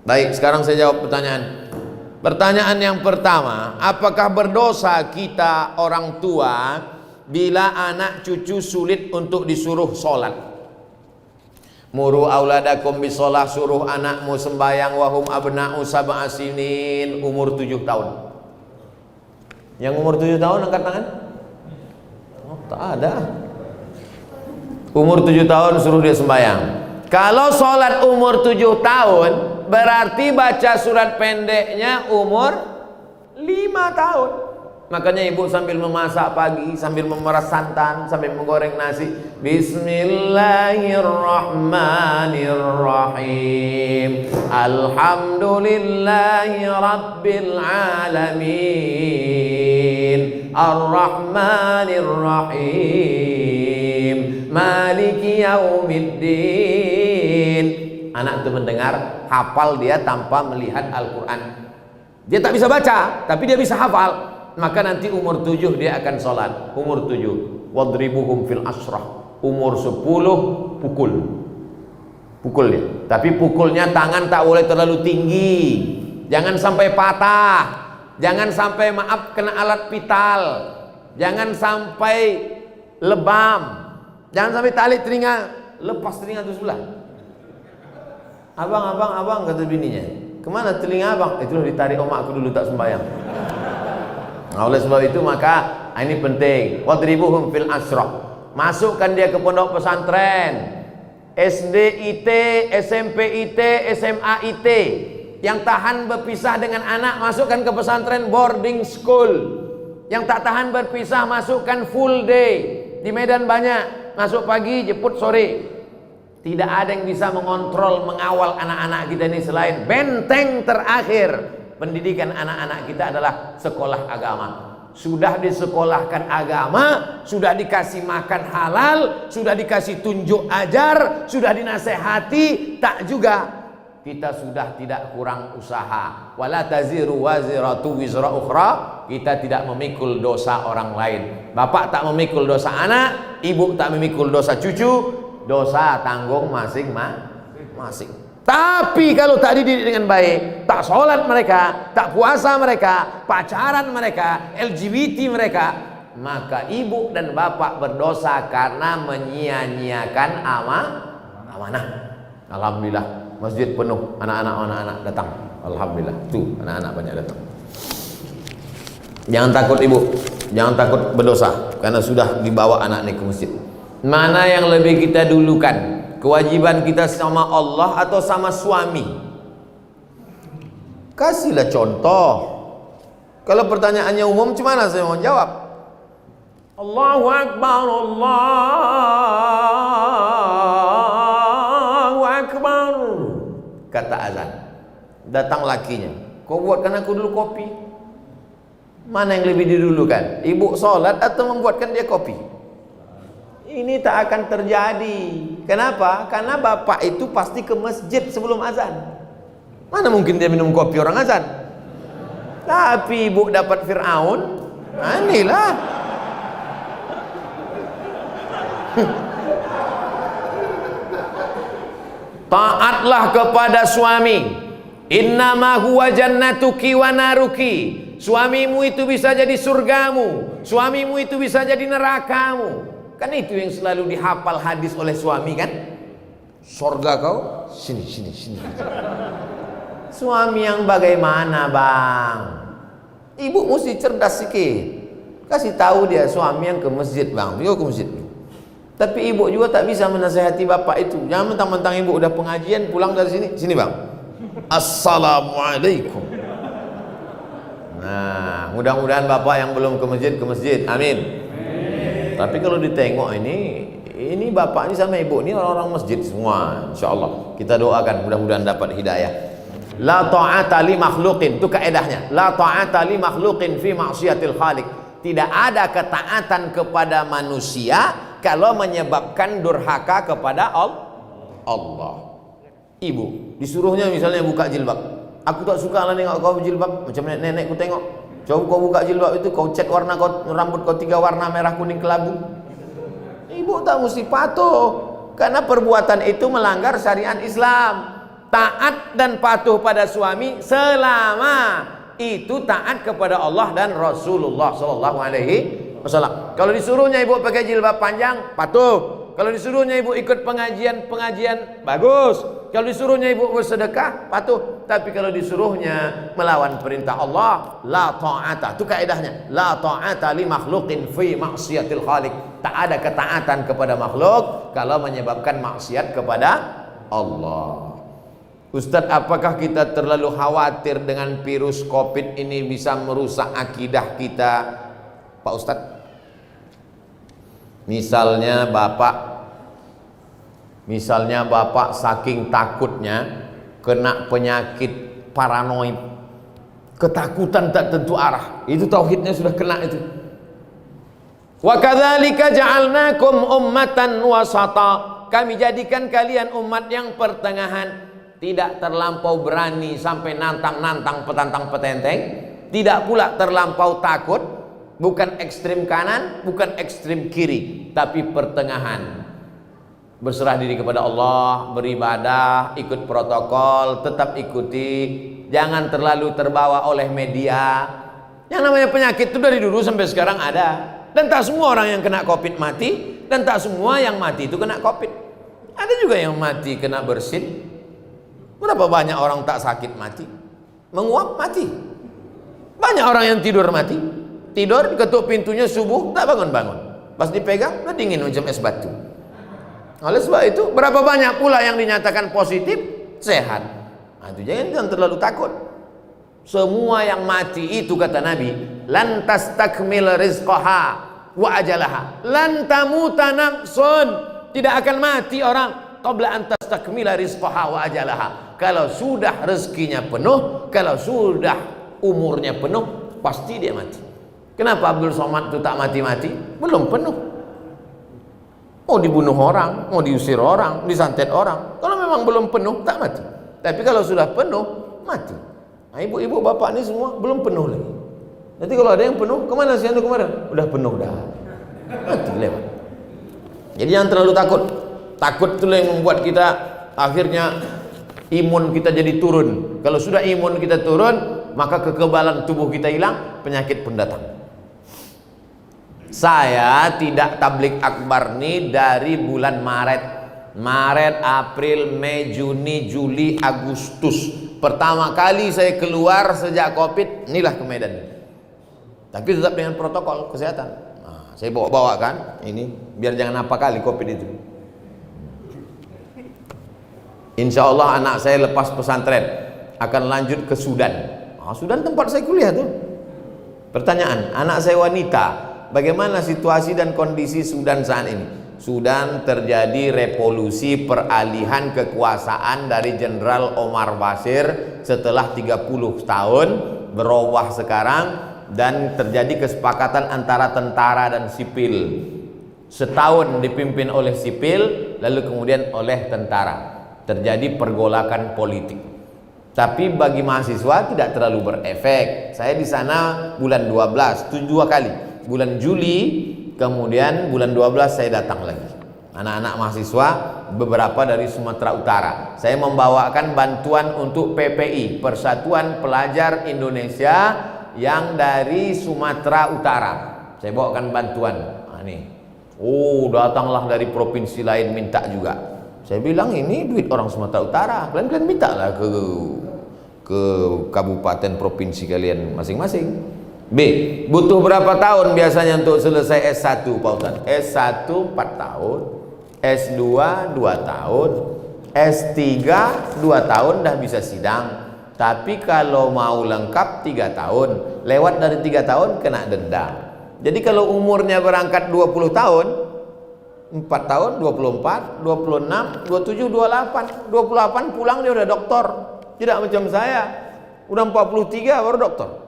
Baik, sekarang saya jawab pertanyaan. Pertanyaan yang pertama, apakah berdosa kita orang tua bila anak cucu sulit untuk disuruh sholat? Muru auladakum bisolah, suruh anakmu sembahyang wahum abna'u sab'a sinin, umur 7 tahun. Yang umur 7 tahun angkat tangan? Oh, tak ada. Umur 7 tahun suruh dia sembahyang. Kalau sholat umur 7 tahun, berarti baca surat pendeknya umur 5 tahun. Makanya ibu sambil memasak pagi, sambil memeras santan, sambil menggoreng nasi, Bismillahirrahmanirrahim, Alhamdulillahi Rabbil Alamin, Ar-Rahmanirrahim, Maliki Yaumiddin. Anak itu mendengar, hafal dia tanpa melihat Al-Quran. Dia tak bisa baca, tapi dia bisa hafal. Maka nanti umur 7 dia akan sholat. Umur 7, wadribuhum fil asrah. Umur 10 pukul dia. Tapi pukulnya tangan tak boleh terlalu tinggi, jangan sampai patah, jangan sampai maaf kena alat vital, jangan sampai lebam, jangan sampai tali telinga, lepas telinga itu sebelah. Abang, kata bininya, kemana telinga abang? Itu ditarik omakku dulu tak sembahyang. Nah, oleh sebab itu maka ini penting. Wadribuhum fil asrah. Masukkan dia ke pondok pesantren, SD IT, SMP IT, SMA IT. Yang tahan berpisah dengan anak, masukkan ke pesantren boarding school. Yang tak tahan berpisah, masukkan full day. Di Medan banyak, masuk pagi, jemput sore. Tidak ada yang bisa mengontrol, mengawal anak-anak kita ini selain benteng terakhir pendidikan anak-anak kita adalah sekolah agama. Sudah disekolahkan agama, sudah dikasih makan halal, sudah dikasih tunjuk ajar, sudah dinasehati, tak juga kita sudah tidak kurang usaha. Wala taziru waziratu wizra ukhra. Kita tidak memikul dosa orang lain. Bapak tak memikul dosa anak, ibu tak memikul dosa cucu. Dosa tanggung masing-masing. Tapi kalau tak dididik dengan baik, tak sholat mereka, tak puasa mereka, pacaran mereka, LGBT mereka, maka ibu dan bapak berdosa karena menyia-nyiakan amanah. Alhamdulillah, masjid penuh, anak-anak datang. Alhamdulillah, tuh anak-anak banyak datang. Jangan takut ibu, jangan takut berdosa karena sudah dibawa anak ini ke masjid. Mana yang lebih kita dulukan? Kewajiban kita sama Allah atau sama suami? Kasihlah contoh. Kalau pertanyaannya umum, gimana saya mau jawab? Allahu Akbar, Allahu Akbar, kata azan. Datang lakinya, kau buatkan aku dulu kopi. Mana yang lebih didulukan? Ibu sholat atau membuatkan dia kopi? Ini tak akan terjadi. Kenapa? Karena bapak itu pasti ke masjid sebelum azan. Mana mungkin dia minum kopi orang azan? Tapi ibu dapat Fir'aun, inilah. Taatlah kepada suami. Innama huwa jannatuki wa naruki. Suamimu itu bisa jadi surgamu, suamimu itu bisa jadi nerakamu. Kan itu yang selalu dihafal hadis oleh suami kan? Surga kau, sini. Suami yang bagaimana bang? Ibu mesti cerdas sikit. Kasih tahu dia suami yang ke masjid bang, dia ke masjid. Tapi ibu juga tak bisa menasihati bapak itu. Jangan mentang-mentang ibu udah pengajian pulang dari sini bang. Assalamualaikum. Nah, mudah-mudahan bapak yang belum ke masjid, amin. Tapi kalau ditengok ini bapak ini sama ibu ini orang-orang masjid semua, insyaallah. Kita doakan mudah-mudahan dapat hidayah. La ta'ata li makhluqin, itu kaedahnya. La ta'ata li makhluqin fi ma'siyatil khaliq. Tidak ada ketaatan kepada manusia kalau menyebabkan durhaka kepada Allah. Ibu disuruhnya misalnya buka jilbab. Aku tak suka lah nengok kau jilbab, macam nenekku tengok. Coba kau buka jilbab itu, kau cat warna rambut kau 3 warna merah kuning kelabu. Ibu tak mesti patuh karena perbuatan itu melanggar syariat Islam. taat dan patuh pada suami selama itu taat kepada Allah dan Rasulullah sallallahu alaihi wasallam. Kalau disuruhnya ibu pakai jilbab panjang, patuh. Kalau disuruhnya ibu ikut pengajian, bagus. Kalau disuruhnya ibu bersedekah, patuh. Tapi kalau disuruhnya melawan perintah Allah, la ta'ata. Itu kaidahnya. La ta'ata li makhluqin fi maksiatil khaliq. Tak ada ketaatan kepada makhluk kalau menyebabkan maksiat kepada Allah. Ustadz, apakah kita terlalu khawatir dengan virus COVID ini bisa merusak akidah kita, Pak Ustadz? Misalnya bapak saking takutnya kena penyakit paranoid, ketakutan tak tentu arah, itu tauhidnya sudah kena itu. Wa kadzalika ja'alnakum ummatan wasata, kami jadikan kalian umat yang pertengahan, tidak terlampau berani sampai nantang-nantang petantang petenteng, tidak pula terlampau takut, bukan ekstrim kanan, bukan ekstrim kiri, tapi pertengahan. Berserah diri kepada Allah, beribadah, ikut protokol, tetap ikuti, jangan terlalu terbawa oleh media. Yang namanya penyakit itu dari dulu sampai sekarang ada, dan tak semua orang yang kena COVID mati, dan tak semua yang mati itu kena COVID. Ada juga yang mati kena bersin. Berapa banyak orang tak sakit mati, menguap mati. Banyak orang yang tidur mati, tidur ketuk pintunya subuh tak bangun-bangun, pas dipegang udah dingin macam es batu. Oleh sebab itu berapa banyak pula yang dinyatakan positif sehat. Nah, itu jangan terlalu takut. Semua yang mati itu kata Nabi, lan tastakmil rizqaha wa ajalaha, lan tamuta nafsun, tidak akan mati orang qabla an tastakmila rizqaha wa ajalaha. Kalau sudah rezekinya penuh, kalau sudah umurnya penuh, pasti dia mati. Kenapa Abdul Somad itu tak mati-mati? Belum penuh. Mau dibunuh orang, mau diusir orang, disantet orang. Kalau memang belum penuh, tak mati. Tapi kalau sudah penuh, mati. Nah, ibu-ibu, bapak ini semua belum penuh lagi. Nanti kalau ada yang penuh, kemana sih anda kemarin? Udah penuh dah, mati lewat. Jadi jangan terlalu takut. Takut itu yang membuat kita akhirnya imun kita jadi turun. Kalau sudah imun kita turun, maka kekebalan tubuh kita hilang, penyakit pun datang. Saya tidak tablik akbar nih dari bulan Maret, April, Mei, Juni, Juli, Agustus. Pertama kali saya keluar sejak COVID, inilah ke Medan. Tapi tetap dengan protokol kesehatan. Nah, saya bawa-bawakan ini biar jangan apa kali COVID itu. Insya Allah anak saya lepas pesantren akan lanjut ke Sudan. Nah, Sudan tempat saya kuliah tuh. Pertanyaan, anak saya wanita, bagaimana situasi dan kondisi Sudan saat ini? Sudan terjadi revolusi peralihan kekuasaan dari Jenderal Omar Bashir setelah 30 tahun berubah sekarang, dan terjadi kesepakatan antara tentara dan sipil. Setahun dipimpin oleh sipil, lalu kemudian oleh tentara. Terjadi pergolakan politik. Tapi bagi mahasiswa tidak terlalu berefek. Saya di sana bulan 12, 7 kali. Bulan Juli, kemudian bulan 12 saya datang lagi. Anak-anak mahasiswa beberapa dari Sumatera Utara. Saya membawakan bantuan untuk PPI, Persatuan Pelajar Indonesia yang dari Sumatera Utara. Saya bawakan bantuan. Nah, nih. Oh, datanglah dari provinsi lain minta juga. Saya bilang ini duit orang Sumatera Utara. Kalian mintalah ke kabupaten provinsi kalian masing-masing. B, butuh berapa tahun biasanya untuk selesai S1 Pak Ustaz? S1 4 tahun, S2 2 tahun, S3 2 tahun dah bisa sidang. Tapi kalau mau lengkap 3 tahun, lewat dari 3 tahun kena denda. Jadi kalau umurnya berangkat 20 tahun, 4 tahun, 24, 26, 27, 28 28 pulang dia udah doktor. Tidak macam saya, udah 43 baru doktor.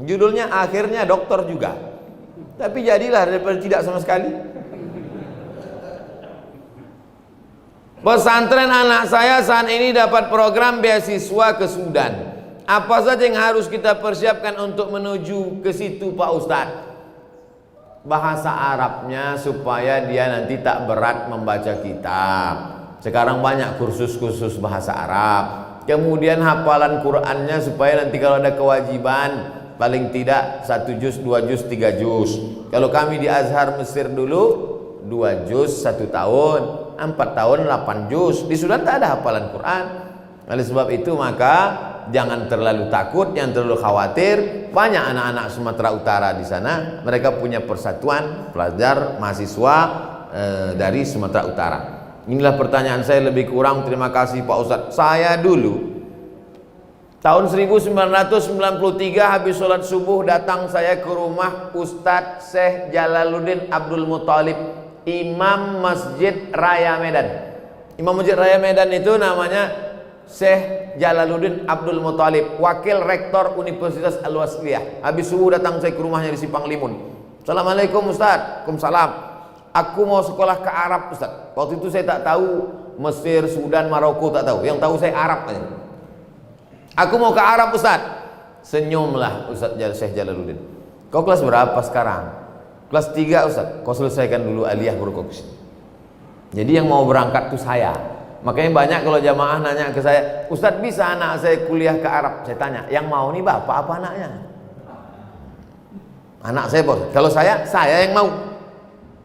Judulnya akhirnya doktor juga. Tapi jadilah daripada tidak sama sekali. Pesantren anak saya saat ini dapat program beasiswa ke Sudan. Apa saja yang harus kita persiapkan untuk menuju ke situ Pak Ustadz? Bahasa Arabnya supaya dia nanti tak berat membaca kitab. Sekarang banyak kursus-kursus bahasa Arab. Kemudian hafalan Qur'annya supaya nanti kalau ada kewajiban paling tidak 1 juz, 2 juz, 3 juz. Kalau kami di Azhar Mesir dulu 2 juz 1 tahun, 4 tahun 8 juz. Di Sudan tak ada hafalan Quran. Oleh sebab itu maka jangan terlalu takut, jangan terlalu khawatir. Banyak anak-anak Sumatera Utara di sana, mereka punya persatuan pelajar mahasiswa dari Sumatera Utara. Inilah pertanyaan saya lebih kurang. Terima kasih Pak Ustadz. Saya dulu tahun 1993 habis sholat subuh datang saya ke rumah Ustadz Syekh Jalaluddin Abdul Muthalib, Imam Masjid Raya Medan. Imam Masjid Raya Medan itu namanya Syekh Jalaluddin Abdul Muthalib, Wakil Rektor Universitas Al-Wasliyah. Habis subuh datang saya ke rumahnya di Simpang Limun. Assalamualaikum Ustaz. Waalaikumsalam. Aku mau sekolah ke Arab Ustaz. Waktu itu saya tak tahu Mesir, Sudan, Maroko, tak tahu. Yang tahu saya Arab aja. Aku mau ke Arab Ustaz. Senyumlah Ustaz Syekh Jalaluddin. Kau kelas berapa sekarang? Kelas 3 Ustaz. Kau selesaikan dulu aliyah baru kau kesini. Jadi yang mau berangkat itu saya. Makanya banyak kalau jamaah nanya ke saya, Ustadz bisa anak saya kuliah ke Arab? Saya tanya, yang mau nih bapak apa anaknya? Anak saya bos. Kalau saya yang mau.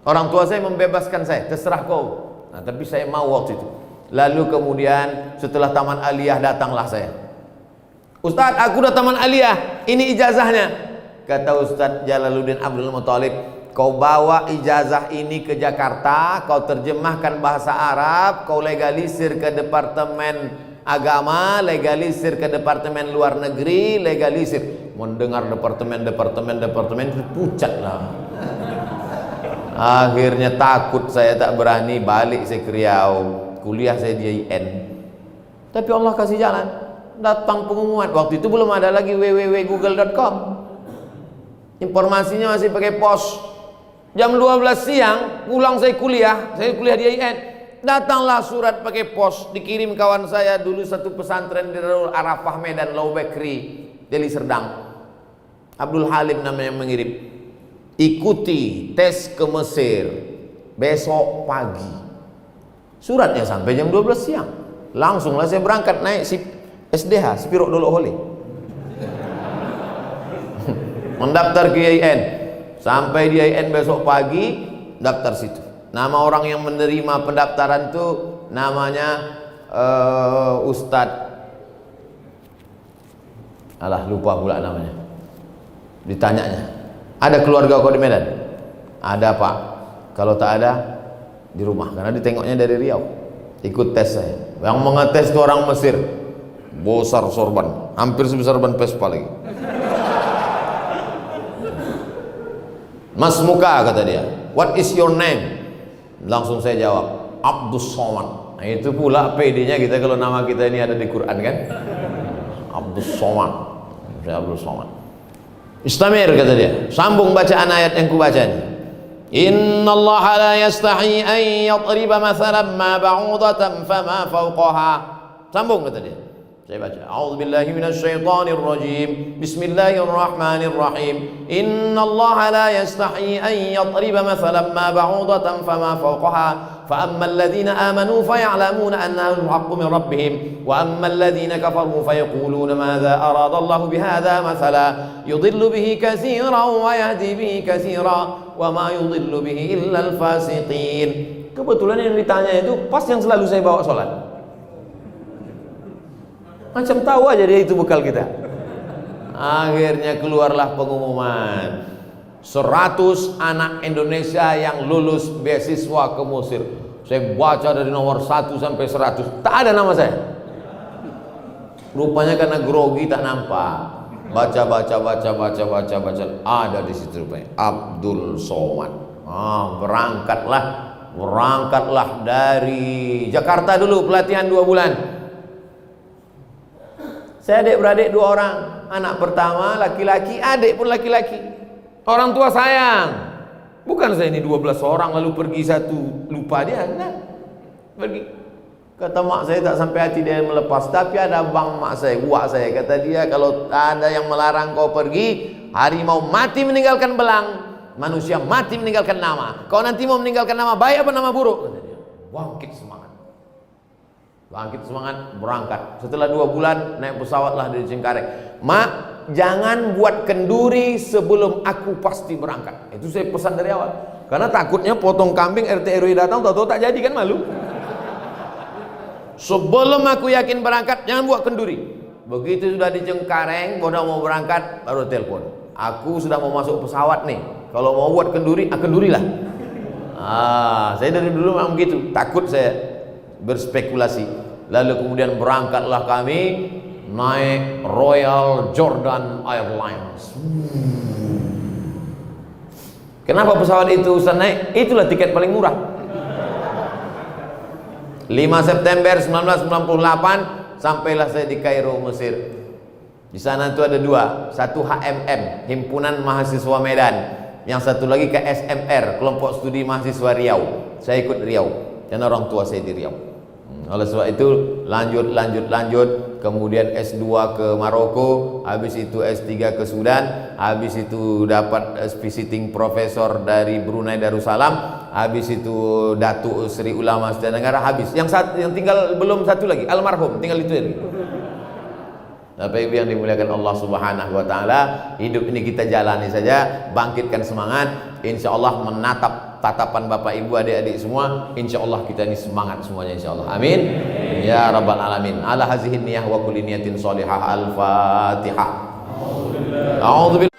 Orang tua saya membebaskan saya, terserah kau. Nah, tapi saya mau waktu itu. Lalu kemudian setelah taman aliyah datanglah saya. Ustadz, aku udah taman aliyah, ini ijazahnya. Kata Ustadz Jalaluddin Abdul Muthalib, kau bawa ijazah ini ke Jakarta, kau terjemahkan bahasa Arab, kau legalisir ke Departemen Agama, legalisir ke Departemen Luar Negeri, legalisir. Mendengar departemen itu pucat lah. Akhirnya takut saya, tak berani balik saya ke Riau. Kuliah saya di IN. Tapi Allah kasih jalan. Datang pengumuman. Waktu itu belum ada lagi www.google.com. Informasinya masih pakai pos. Jam 12 siang pulang saya kuliah di IN. Datanglah surat pakai pos, dikirim kawan saya dulu satu pesantren di Darul Arafah Medan, Lau Bekri, Deli Serdang. Abdul Halim namanya yang mengirim. Ikuti tes ke Mesir besok pagi. Suratnya sampai jam 12 siang. Langsunglah saya berangkat naik SDH, Spiro Dolo Hole. Mendaftar ke IN. Sampai di IN besok pagi, daftar situ. Nama orang yang menerima pendaftaran itu namanya Ustadz. Alah, lupa pula namanya. Ditanyanya, ada keluarga kau di Medan? Ada Pak. Kalau tak ada, di rumah. Karena ditengoknya dari Riau. Ikut tes saya. Yang mengetes itu orang Mesir. Besar sorban, hampir sebesar ban Vespa lagi. Mas Muka, kata dia, what is your name? Langsung saya jawab, Abdus Somad. Nah, itu pula PD-nya kita kalau nama kita ini ada di Quran kan. Abdus Somad. Saya Abdus Somad. Istamir, kata dia, sambung bacaan ayat yang kubacanya. Innallaha la yastahi an yadriba mathalan ma ba'udatan fama fawqaha. Sambung, kata dia. Saya baca, a'udzubillahi minasyaitonir rajim. Bismillahirrahmanirrahim. Innallaha la yastahi an yadriba mathalan ma ba'udatan fama fawqaha. فأما الذين آمنوا فيعلمون أنه الحق من ربهم وأما الذين كفروا فيقولون ماذا أراد الله بهذا مثلا يضل به كثيرا ويهدي به كثيرا وما يضل به إلا الفاسقين. Kebetulan yang ditanya itu pas yang selalu saya bawa sholat. Macam tahu aja dia itu bekal kita. Akhirnya keluarlah pengumuman 100 anak Indonesia yang lulus beasiswa ke Mesir. Saya baca dari nomor 1 sampai 100, tak ada nama saya. Rupanya karena grogi tak nampak. Baca, ada di situ rupanya Abdul Somad. Berangkatlah dari Jakarta dulu, pelatihan 2 bulan. Saya adik-beradik 2 orang. Anak pertama laki-laki, adik pun laki-laki. Orang tua sayang. Bukan saya ini 12 orang lalu pergi satu lupa dia. Nah, pergi. Kata mak saya tak sampai hati dia melepas. Tapi ada bang mak saya, buat saya. Kata dia, kalau ada yang melarang kau pergi, harimau mati meninggalkan belang, manusia mati meninggalkan nama. Kau nanti mau meninggalkan nama baik apa nama buruk? Kata dia. Bangkit semangat. Bangkit semangat, berangkat. Setelah 2 bulan naik pesawatlah dari Cengkareng. Mak, jangan buat kenduri sebelum aku pasti berangkat. Itu saya pesan dari awal. Karena takutnya potong kambing RT RW datang, tahu-tahu tak jadi, kan malu. Sebelum aku yakin berangkat, jangan buat kenduri. Begitu sudah di Cengkareng, udah mau berangkat, baru telepon. Aku sudah mau masuk pesawat nih. Kalau mau buat kenduri, kendurilah. Saya dari dulu memang begitu. Takut saya berspekulasi. Lalu kemudian berangkatlah kami naik Royal Jordan Airlines. Kenapa pesawat itu Ustaz naik? Itulah tiket paling murah. 5 September 1998 sampailah saya di Kairo, Mesir. Di sana itu ada 2, satu HMM, Himpunan Mahasiswa Medan, yang satu lagi KSMR, Kelompok Studi Mahasiswa Riau. Saya ikut Riau, dan orang tua saya di Riau. Oleh sebab itu lanjut, kemudian S2 ke Maroko, habis itu S3 ke Sudan, habis itu dapat visiting profesor dari Brunei Darussalam, habis itu Datuk Seri Ulama Setia Negara, habis. Yang tinggal belum satu lagi, almarhum, tinggal itu lagi. Bapak Ibu yang dimuliakan Allah Subhanahu wa taala, hidup ini kita jalani saja, bangkitkan semangat, insyaallah menatap tatapan Bapak Ibu adik-adik semua, insyaallah kita ini semangat semuanya insyaallah. Amin. Ya rabbal alamin. Ala hazihi niyah wa kulli niyatin shalihah. Al-Fatihah. A'udzu